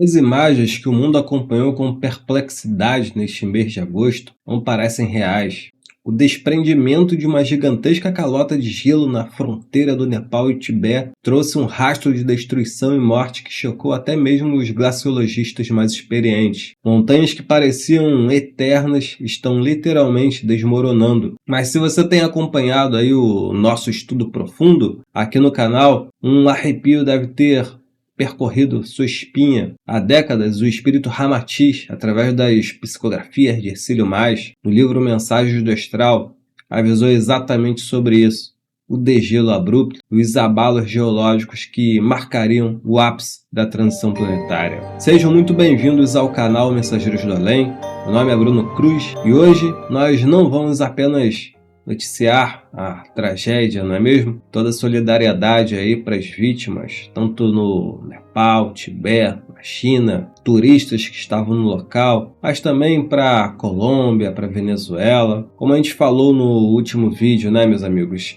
As imagens que o mundo acompanhou com perplexidade neste mês de agosto não parecem reais. O desprendimento de uma gigantesca calota de gelo na fronteira do Nepal e Tibete trouxe um rastro de destruição e morte que chocou até mesmo os glaciologistas mais experientes. Montanhas que pareciam eternas estão literalmente desmoronando. Mas se você tem acompanhado aí o nosso estudo profundo aqui no canal, um arrepio deve ter percorrido sua espinha. Há décadas, o espírito Ramatiz, através das psicografias de Ercílio Mais, no livro Mensagens do Astral, avisou exatamente sobre isso. O degelo abrupto, os abalos geológicos que marcariam o ápice da transição planetária. Sejam muito bem-vindos ao canal Mensageiros do Além. Meu nome é Bruno Cruz e hoje nós não vamos apenas noticiar a tragédia, não é mesmo? Toda a solidariedade aí para as vítimas, tanto no Nepal, Tibete, na China, turistas que estavam no local, mas também para a Colômbia, para a Venezuela. Como a gente falou no último vídeo, né, meus amigos?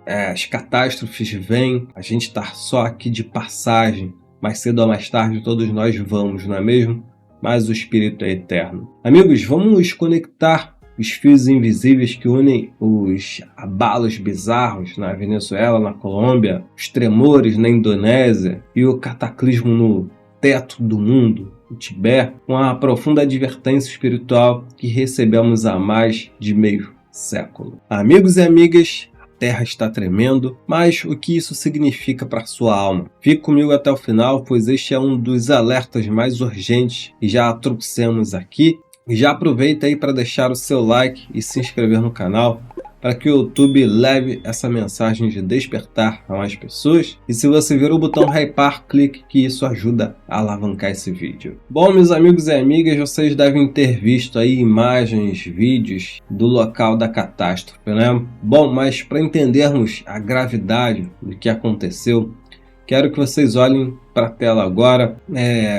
As catástrofes vêm, a gente está só aqui de passagem. Mais cedo ou mais tarde todos nós vamos, não é mesmo? Mas o Espírito é eterno. Amigos, vamos conectar os fios invisíveis que unem os abalos bizarros na Venezuela, na Colômbia, os tremores na Indonésia e o cataclismo no teto do mundo, o Tibete, com a profunda advertência espiritual que recebemos há mais de meio século. Amigos e amigas, a Terra está tremendo, mas o que isso significa para a sua alma? Fique comigo até o final, pois este é um dos alertas mais urgentes que já trouxemos aqui. E já aproveita aí para deixar o seu like e se inscrever no canal para que o YouTube leve essa mensagem de despertar a mais pessoas. E se você ver o botão hypar, clique que isso ajuda a alavancar esse vídeo. Bom, meus amigos e amigas, vocês devem ter visto aí imagens, vídeos do local da catástrofe, né? Bom, mas para entendermos a gravidade do que aconteceu, quero que vocês olhem para a tela agora,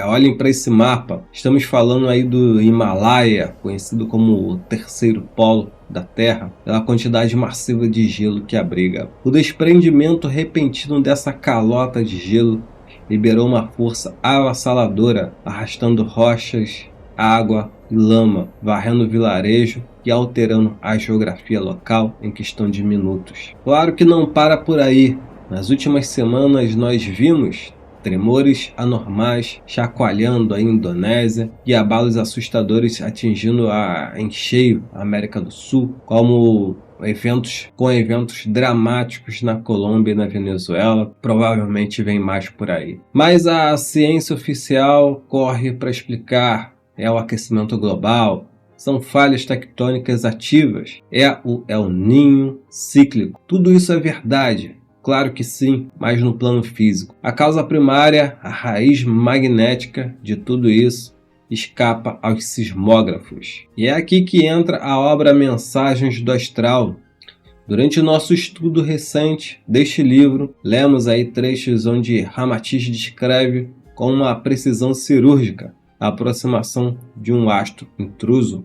olhem para esse mapa. Estamos falando aí do Himalaia, conhecido como o terceiro polo da Terra, pela quantidade massiva de gelo que abriga. O desprendimento repentino dessa calota de gelo liberou uma força avassaladora, arrastando rochas, água e lama, varrendo o vilarejo e alterando a geografia local em questão de minutos. Claro que não para por aí. Nas últimas semanas nós vimos tremores anormais chacoalhando a Indonésia e abalos assustadores atingindo em cheio a América do Sul, como eventos dramáticos na Colômbia e na Venezuela. Provavelmente vem mais por aí. Mas a ciência oficial corre para explicar o aquecimento global, são falhas tectônicas ativas, o El Niño cíclico. Tudo isso é verdade. Claro que sim, mas no plano físico. A causa primária, a raiz magnética de tudo isso, escapa aos sismógrafos. E é aqui que entra a obra Mensagens do Astral. Durante o nosso estudo recente deste livro, lemos aí trechos onde Ramatiz descreve com uma precisão cirúrgica a aproximação de um astro intruso,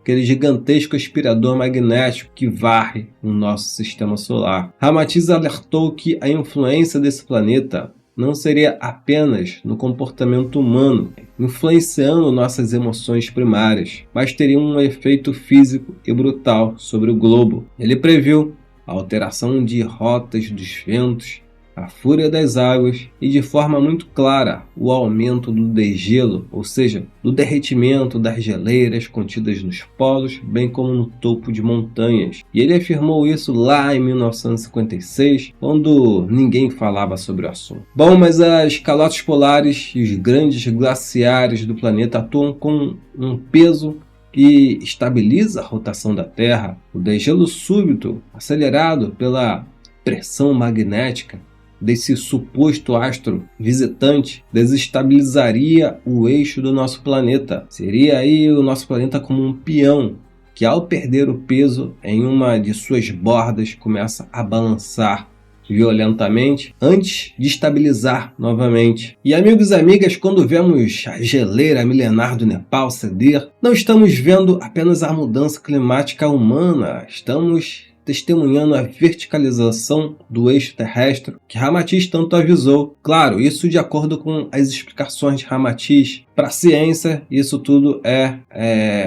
aquele gigantesco aspirador magnético que varre o nosso sistema solar. Ramatiz alertou que a influência desse planeta não seria apenas no comportamento humano, influenciando nossas emoções primárias, mas teria um efeito físico e brutal sobre o globo. Ele previu a alteração de rotas dos ventos, a fúria das águas e, de forma muito clara, o aumento do degelo, ou seja, do derretimento das geleiras contidas nos polos, bem como no topo de montanhas. E ele afirmou isso lá em 1956, quando ninguém falava sobre o assunto. Bom, mas as calotas polares e os grandes glaciares do planeta atuam com um peso que estabiliza a rotação da Terra. O degelo súbito, acelerado pela pressão magnética desse suposto astro visitante, desestabilizaria o eixo do nosso planeta. Seria aí o nosso planeta como um peão que, ao perder o peso em uma de suas bordas, começa a balançar violentamente antes de estabilizar novamente. E amigos e amigas, quando vemos a geleira milenar do Nepal ceder, não estamos vendo apenas a mudança climática humana, estamos testemunhando a verticalização do eixo terrestre que Ramatiz tanto avisou. Claro, isso de acordo com as explicações de Ramatiz. Para a ciência, isso tudo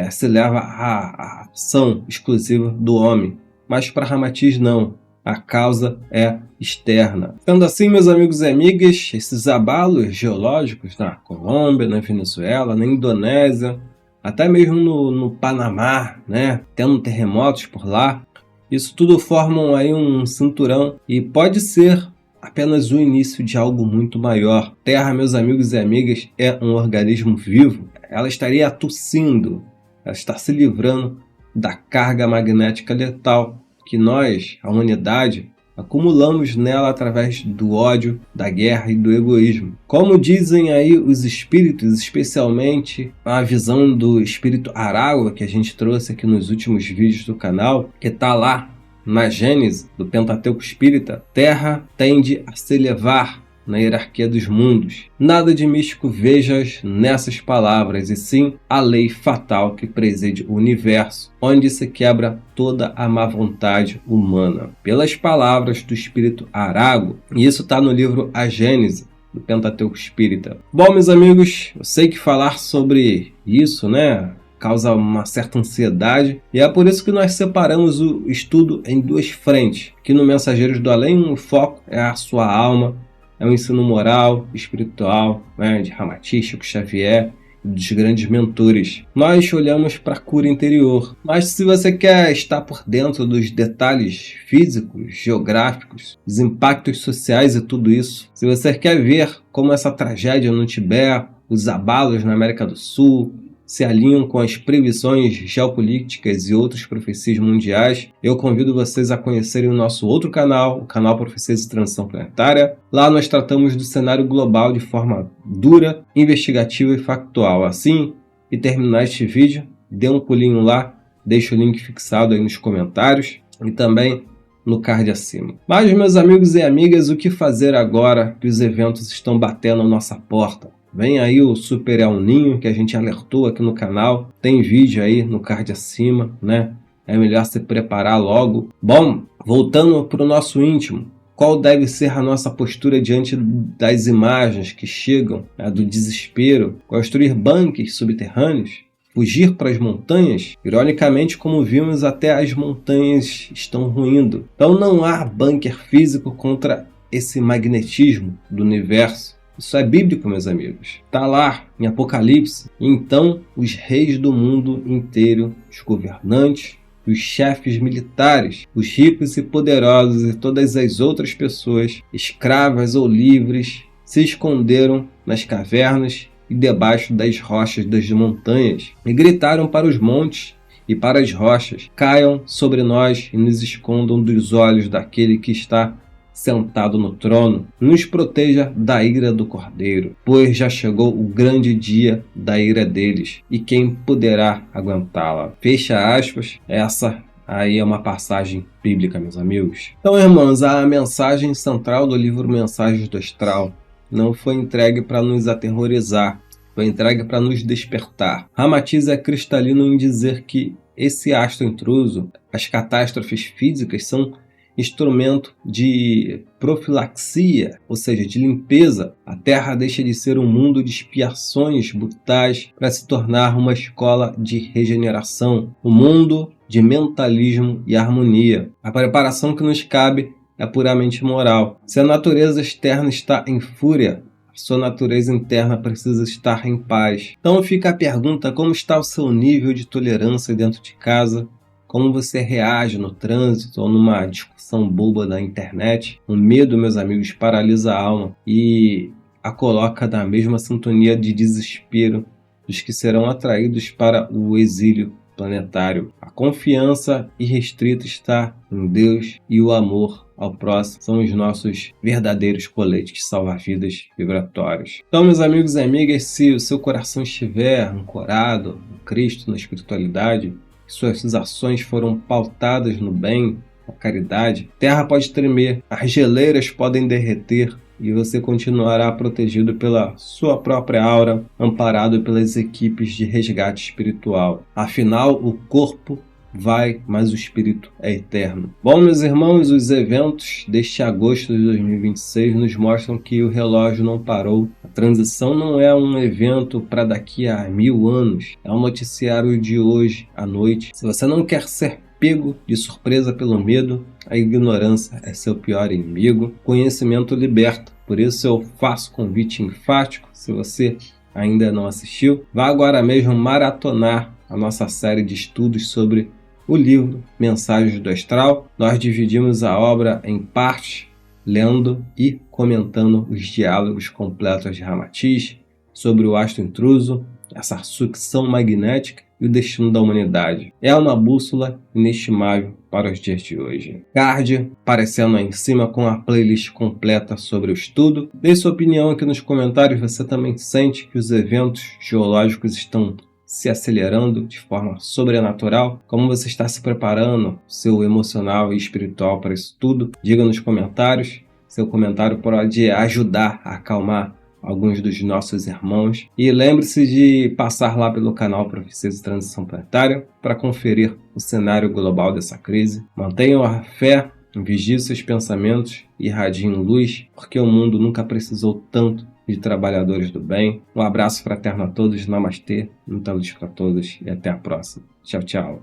se leva à ação exclusiva do homem, mas para Ramatiz não. A causa é externa. Sendo assim, meus amigos e amigas, esses abalos geológicos na Colômbia, na Venezuela, na Indonésia, até mesmo no Panamá, né, tendo terremotos por lá, isso tudo formam aí um cinturão e pode ser apenas o início de algo muito maior. Terra, meus amigos e amigas, é um organismo vivo. Ela estaria tossindo, ela está se livrando da carga magnética letal que nós, a humanidade, acumulamos nela através do ódio, da guerra e do egoísmo. Como dizem aí os espíritos, especialmente a visão do espírito Aragua, que a gente trouxe aqui nos últimos vídeos do canal, que está lá na Gênese do Pentateuco Espírita, Terra tende a se elevar na hierarquia dos mundos. Nada de místico vejas nessas palavras, e sim a lei fatal que preside o universo, onde se quebra toda a má vontade humana. Pelas palavras do espírito Arago, e isso está no livro A Gênese, do Pentateuco Espírita. Bom, meus amigos, eu sei que falar sobre isso, né, causa uma certa ansiedade, e é por isso que nós separamos o estudo em duas frentes. Aqui no Mensageiros do Além, o foco é a sua alma, é o ensino moral, espiritual, né, de Ramatiz, Chico Xavier, dos grandes mentores. Nós olhamos para a cura interior. Mas se você quer estar por dentro dos detalhes físicos, geográficos, dos impactos sociais e tudo isso, se você quer ver como essa tragédia no Tibete, os abalos na América do Sul, se alinham com as previsões geopolíticas e outras profecias mundiais, eu convido vocês a conhecerem o nosso outro canal, o canal Profecias de Transição Planetária. Lá nós tratamos do cenário global de forma dura, investigativa e factual. Assim, e terminar este vídeo, dê um pulinho lá, deixa o link fixado aí nos comentários e também no card acima. Mas, meus amigos e amigas, o que fazer agora que os eventos estão batendo à nossa porta? Vem aí o Super El Ninho, que a gente alertou aqui no canal. Tem vídeo aí no card acima, né? É melhor se preparar logo. Bom, voltando para o nosso íntimo. Qual deve ser a nossa postura diante das imagens que chegam, né, do desespero? Construir bunkers subterrâneos? Fugir para as montanhas? Ironicamente, como vimos, até as montanhas estão ruindo. Então não há bunker físico contra esse magnetismo do universo. Isso é bíblico, meus amigos. Está lá em Apocalipse. Então, os reis do mundo inteiro, os governantes, os chefes militares, os ricos e poderosos e todas as outras pessoas, escravas ou livres, se esconderam nas cavernas e debaixo das rochas das montanhas e gritaram para os montes e para as rochas: caiam sobre nós e nos escondam dos olhos daquele que está sentado no trono, nos proteja da ira do Cordeiro, pois já chegou o grande dia da ira deles, e quem poderá aguentá-la? Fecha aspas. Essa aí é uma passagem bíblica, meus amigos. Então, irmãos, a mensagem central do livro Mensagens do Astral não foi entregue para nos aterrorizar, foi entregue para nos despertar. Ramatiz é cristalino em dizer que esse astro intruso, as catástrofes físicas, são instrumento de profilaxia, ou seja, de limpeza. A Terra deixa de ser um mundo de expiações brutais para se tornar uma escola de regeneração, um mundo de mentalismo e harmonia. A preparação que nos cabe é puramente moral. Se a natureza externa está em fúria, a sua natureza interna precisa estar em paz. Então fica a pergunta: como está o seu nível de tolerância dentro de casa? Como você reage no trânsito ou numa discussão boba na internet? O medo, meus amigos, paralisa a alma e a coloca na mesma sintonia de desespero dos que serão atraídos para o exílio planetário. A confiança irrestrita está em Deus e o amor ao próximo são os nossos verdadeiros coletes salva-vidas vibratórios. Então, meus amigos e amigas, se o seu coração estiver ancorado no Cristo, na espiritualidade, suas ações foram pautadas no bem, na caridade, a terra pode tremer, as geleiras podem derreter e você continuará protegido pela sua própria aura, amparado pelas equipes de resgate espiritual. Afinal, o corpo vai, mas o espírito é eterno. Bom, meus irmãos, os eventos deste agosto de 2026 nos mostram que o relógio não parou. A transição não é um evento para daqui a 1000 anos, é um noticiário de hoje à noite. Se você não quer ser pego de surpresa pelo medo, a ignorância é seu pior inimigo. Conhecimento liberta. Por isso eu faço convite enfático, se você ainda não assistiu, vá agora mesmo maratonar a nossa série de estudos sobre o livro Mensagens do Astral. Nós dividimos a obra em partes, lendo e comentando os diálogos completos de Ramatiz sobre o astro intruso, essa sucção magnética e o destino da humanidade. É uma bússola inestimável para os dias de hoje. Card aparecendo aí em cima com a playlist completa sobre o estudo. Dê sua opinião aqui nos comentários. Você também sente que os eventos geológicos estão se acelerando de forma sobrenatural? Como você está se preparando, seu emocional e espiritual, para isso tudo? Diga nos comentários. Seu comentário pode ajudar a acalmar alguns dos nossos irmãos. E lembre-se de passar lá pelo canal Profecias e Transição Planetária para conferir o cenário global dessa crise. Mantenham a fé, vigie seus pensamentos e irradiem luz, porque o mundo nunca precisou tanto de trabalhadores do bem. Um abraço fraterno a todos, namastê, muita luz para todos e até a próxima. Tchau, tchau.